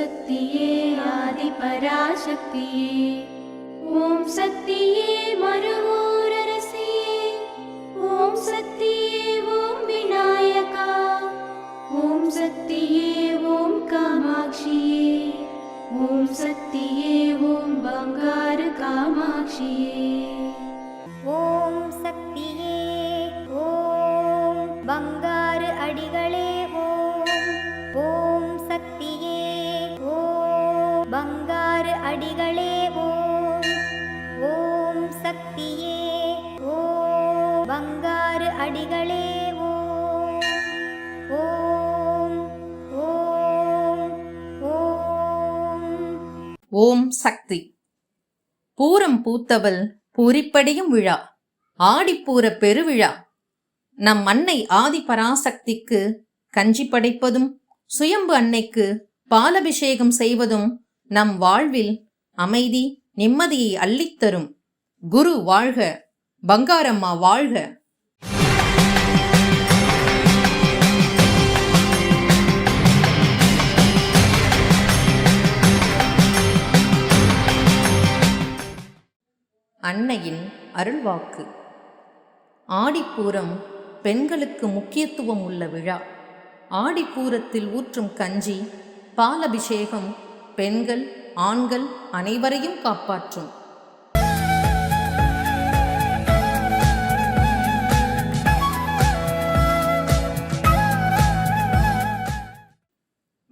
சக்தியே ஆதி பராசக்தியே, ஓம் சக்தியே மருவூரரசியே, ஓம் சக்தியே ஓம் விநாயகா, ஓம் சக்தியே ஓம் காமாட்சியே, ஓம் சக்தியே ஓம் பங்காரு காமாட்சியே. ஓம் சக்தியே ஓம் பங்காரு அடிகளே ஓம், ஓம் சக்தியே ஓம் பங்காரு அடிகளே ஓம், ஓம் சக்தியே ஓம் பங்காரு அடிகளே ஓம், ஓம் ஓம் ஓம். ஓம் சக்தி. பூரம் பூத்தவள் பூரிப்படையும் விழா, ஆடிப்பூர பெருவிழா. நம் அன்னை ஆதி பராசக்திக்கு கஞ்சி படைப்பதும் சுயம்பு அன்னைக்கு பாலபிஷேகம் செய்வதும் நம் வாழ்வில் அமைதி நிம்மதியை அள்ளித்தரும். குரு வாழ்க, பங்காரம்மா வாழ்க. அன்னையின் அருள்வாக்கு. ஆடிப்பூரம் பெண்களுக்கு முக்கியத்துவம் உள்ள விழா. ஆடிப்பூரத்தில் ஊற்றும் கஞ்சி பாலபிஷேகம் பெண்கள் ஆண்கள் அனைவரையும் காப்பாற்றும்.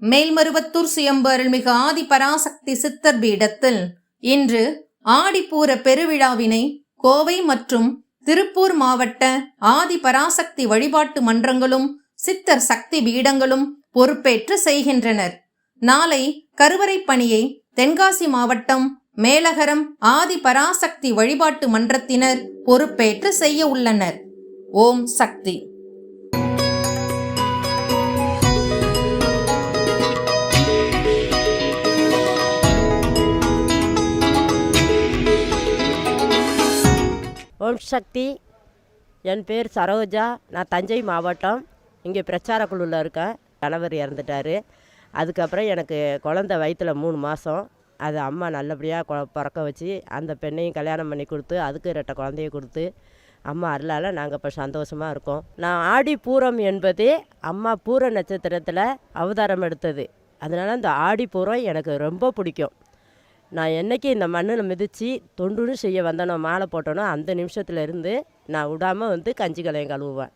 மேல்மருவத்தூர் சுயம்பு அருள்மிகு ஆதி பராசக்தி சித்தர் பீடத்தில் இன்று ஆடிப்பூர பெருவிழாவினை கோவை மற்றும் திருப்பூர் மாவட்ட ஆதி பராசக்தி வழிபாட்டு மன்றங்களும் சித்தர் சக்தி பீடங்களும் பொறுப்பேற்று செய்கின்றனர். நாளை கருவறை பணியை தென்காசி மாவட்டம் மேலகரம் ஆதி பராசக்தி வழிபாட்டு மன்றத்தினர் பொறுப்பேற்று செய்ய உள்ளனர். ஓம் சக்தி. ஓம் சக்தி. என் பேர் சரோஜா. நான் தஞ்சை மாவட்டம் இங்கே பிரச்சார குழுவில் இருக்கேன். கணவர் இறந்துட்டார். அதுக்கப்புறம் எனக்கு குழந்த வயிற்றில் 3 மாதம். அது அம்மா நல்லபடியாக பிறக்க வச்சு அந்த பெண்ணையும் கல்யாணம் பண்ணி கொடுத்து அதுக்கு 2 குழந்தைய கொடுத்து அம்மா அருளால் நாங்கள் இப்போ சந்தோஷமாக இருக்கோம். நான் ஆடி பூரம் என்பது அம்மா பூர நட்சத்திரத்தில் அவதாரம் எடுத்தது. அதனால் இந்த ஆடி பூரம் எனக்கு ரொம்ப பிடிக்கும். நான் என்றைக்கு இந்த மண்ணில் மிதித்து தொண்டுன்னு செய்ய வந்தனோ மாலை போட்டனோ அந்த நிமிஷத்துல இருந்து நான் விடாமல் வந்து கஞ்சி கலையம் கழுவுவேன்.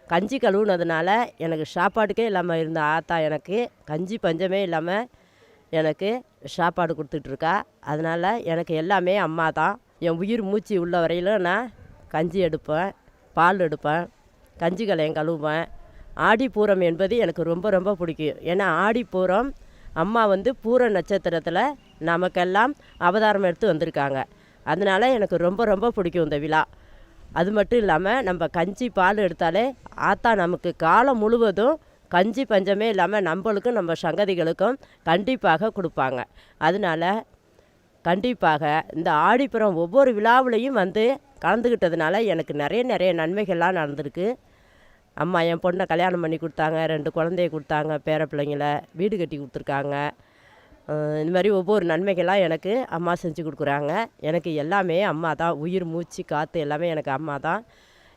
கஞ்சி கழுவுனதுனால எனக்கு சாப்பாட்டுக்கே இல்லாமல் இருந்த ஆத்தா எனக்கு கஞ்சி பஞ்சமே இல்லாமல் எனக்கு சாப்பாடு கொடுத்துட்ருக்கா. அதனால் எனக்கு எல்லாமே அம்மா தான். என் உயிர் மூச்சு உள்ள வரையிலும் நான் கஞ்சி எடுப்பேன், பால் எடுப்பேன், கஞ்சி கலையம் கழுவுவேன். ஆடிப்பூரம் என்பது எனக்கு ரொம்ப ரொம்ப பிடிக்கும். ஏன்னா ஆடிப்பூரம் அம்மா வந்து பூர நட்சத்திரத்தில் நமக்கெல்லாம் அவதாரம் எடுத்து வந்திருக்காங்க. அதனால் எனக்கு ரொம்ப ரொம்ப பிடிக்கும் இந்த விழா. அது மட்டும் இல்லாமல் நம்ம கஞ்சி பால் எடுத்தாலே ஆத்தா நமக்கு காலம் முழுவதும் கஞ்சி பஞ்சமே இல்லாமல் நம்மளுக்கும் நம்ம சங்கதிகளுக்கும் கண்டிப்பாக கொடுப்பாங்க. அதனால் கண்டிப்பாக இந்த ஆடிப்புறம் ஒவ்வொரு விழாவிலையும் வந்து கலந்துக்கிட்டதுனால எனக்கு நிறைய நன்மைகள்லாம் நடந்திருக்கு. அம்மா என் பொண்ணை கல்யாணம் பண்ணி கொடுத்தாங்க, 2 குழந்தைய கொடுத்தாங்க, பேர பிள்ளைங்கள வீடு கட்டி கொடுத்துருக்காங்க. இந்த மாதிரி ஒவ்வொரு நன்மைகளாக எனக்கு அம்மா செஞ்சு கொடுக்குறாங்க. எனக்கு எல்லாமே அம்மா தான். உயிர் மூச்சு காற்று எல்லாமே எனக்கு அம்மா தான்.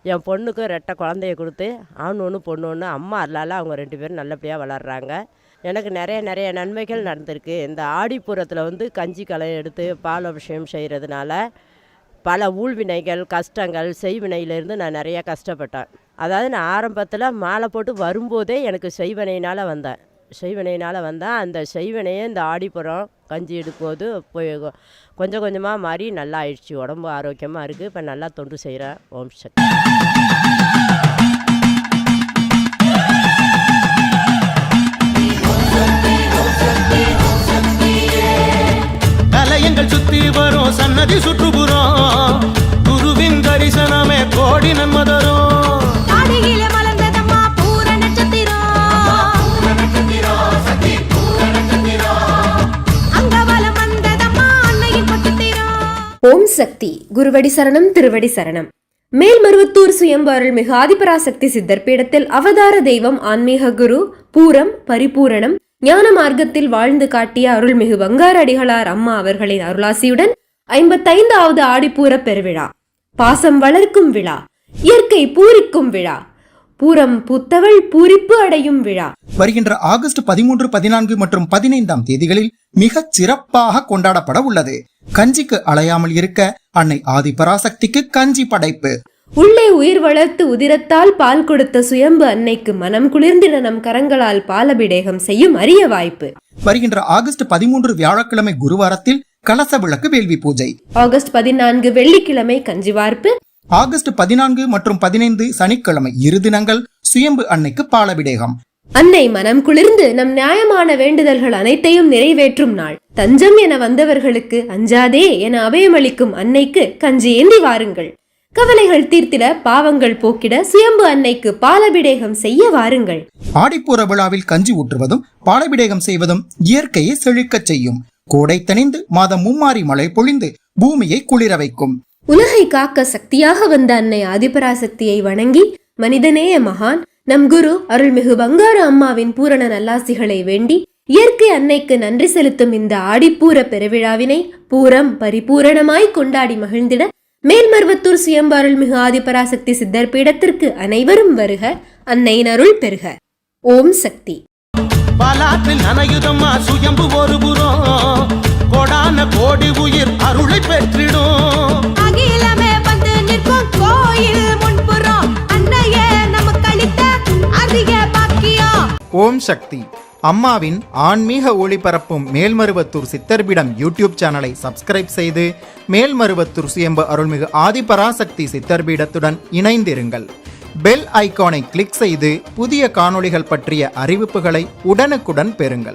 என் பொண்ணுக்கு 2 குழந்தைய கொடுத்து ஆண் ஒன்று பொண்ணு ஒன்று அம்மா அருளால் அவங்க 2 பேரும் நல்லபடியாக வளர்கிறாங்க. எனக்கு நிறைய நன்மைகள் நடந்திருக்கு. இந்த ஆடிப்பூரத்தில் வந்து கஞ்சி கலையம் எடுத்து பால் அபிஷேகம் செய்கிறதுனால பல ஊழ்வினைகள் கஷ்டங்கள் செய்வினையிலேருந்து நான் நிறையா கஷ்டப்பட்டேன். அதாவது நான் ஆரம்பத்தில் மாலை போட்டு வரும்போதே எனக்கு செய்வினையினால் வந்தேன். அந்த செய்வினையை இந்த ஆடிப்புறம் கஞ்சி எடுக்கும்போது போய் கொஞ்சம் கொஞ்சமாக மாறி நல்லா ஆயிடுச்சு. உடம்பு ஆரோக்கியமாக இருக்குது. இப்போ நல்லா தொண்டு செய்கிறேன். ஓம் சக்தி. கலையங்கள் சுத்தி வரும் சன்னதி சுற்றுப்புறம் குருவின் தரிசனமே கோடி நன்மதரும். ஓம் சக்தி. குருவடி சரணம், திருவடி சரணம். மேல்மருவத்தூர் சுயம்பு அருள்மிகு ஆதிபராசக்தி சித்தர் பீடத்தில் அவதார தெய்வம் ஆன்மீக குரு பூரம் பரிபூரணம் ஞான மார்க்கத்தில் வாழ்ந்து காட்டிய அருள்மிகு பங்காரு அடிகளார் அம்மா அவர்களின் அருளாசியுடன் 55வது ஆடிப்பூர பெருவிழா, பாசம் வளர்க்கும் விழா, இயற்கை பூரிக்கும் விழா, பூரம் பூத்தவள் பூரிப்பு அடையும் விழா வருகின்ற ஆகஸ்ட் 13, 14 மற்றும் 15ஆம் தேதிகளில் மிகச் சிறப்பாக கொண்டாடப்பட உள்ளது. கஞ்சிக்கு அலையாமல் இருக்க அன்னை ஆதிபராசக்திக்கு கஞ்சி படைப்பு. உள்ளே உயிர் வளர்த்து உதிரத்தால் பால் கொடுத்த சுயம்பு அன்னைக்கு மனம் குளிர்ந்திட நம் கரங்களால் பாலபிடேகம் செய்யும் அரிய வாய்ப்பு. வருகின்ற ஆகஸ்ட் 13 வியாழக்கிழமை குருவாரத்தில் கலச விளக்கு வேள்வி பூஜை. ஆகஸ்ட் 14 வெள்ளிக்கிழமை கஞ்சி வார்ப்பு. ஆகஸ்ட் 14 மற்றும் 15 சனிக்கிழமை இரு தினங்கள் சுயம்பு அன்னைக்கு பாலபிடேகம். அன்னை மனம் குளிர்ந்து நம் நியாயமான வேண்டுதல்கள் அனைத்தையும் நிறைவேற்றும் நாள். தஞ்சம் என வந்தவர்களுக்கு அஞ்சாதே என அபயமளிக்கும் அன்னைக்கு கஞ்சி ஏந்தி வாருங்கள். கவலைகள் தீர்த்திட, பாவங்கள் போக்கிட சுயம்பு அன்னைக்கு பாலபிடேகம் செய்ய வாருங்கள். ஆடிப்பூர விழாவில் கஞ்சி ஊற்றுவதும் பாலபிடேகம் செய்வதும் இயற்கையை செழிக்கச் செய்யும். கோடை தணிந்து மாதம் மும்மாரி மழை பொழிந்து பூமியை குளிர வைக்கும். உலகை காக்க சக்தியாக வந்த அன்னை ஆதிபராசக்தியை வணங்கி மனிதநேய மகான் நம் குரு அருள்மிகு பங்காரு அம்மாவின் பூரண நல்லாசிகளை வேண்டி இயற்கை அன்னைக்கு நன்றி செலுத்தும் இந்த ஆடிப்பூர பெருவிழாவினை பூரம் பரிபூரணமாய் கொண்டாடி மகிழ்ந்திட மேல்மருவத்தூர் சுயம்பு அருள்மிகு ஆதிபராசக்தி சித்தர் பீடத்திற்கு அனைவரும் வருக. அன்னையின் அருள் பெறுக. ஓம் சக்தி. பலாற்றில் நனையுதம்மா சுயம்பு ஒரு புறம், கோடான கோடி உயிர் அருளை பெற்றிடும். அகிலமே வந்து நிற்கும் கோயில் முன்புறம், அன்னையே நமக்கு அளித்த அதிக பாக்கியம். ஓம் சக்தி. அம்மாவின் ஆன்மீக ஒளிபரப்பும் மேல்மருவத்தூர் சித்தர்பீடம் யூடியூப் சேனலை சப்ஸ்கிரைப் செய்து மேல்மருவத்தூர் சுயம்பு அருள்மிகு ஆதிபராசக்தி சித்தர்பீடத்துடன் இணைந்திருங்கள். பெல் ஐகானை கிளிக் செய்து புதிய காணொளிகள் பற்றிய அறிவிப்புகளை உடனுக்குடன் பெறுங்கள்.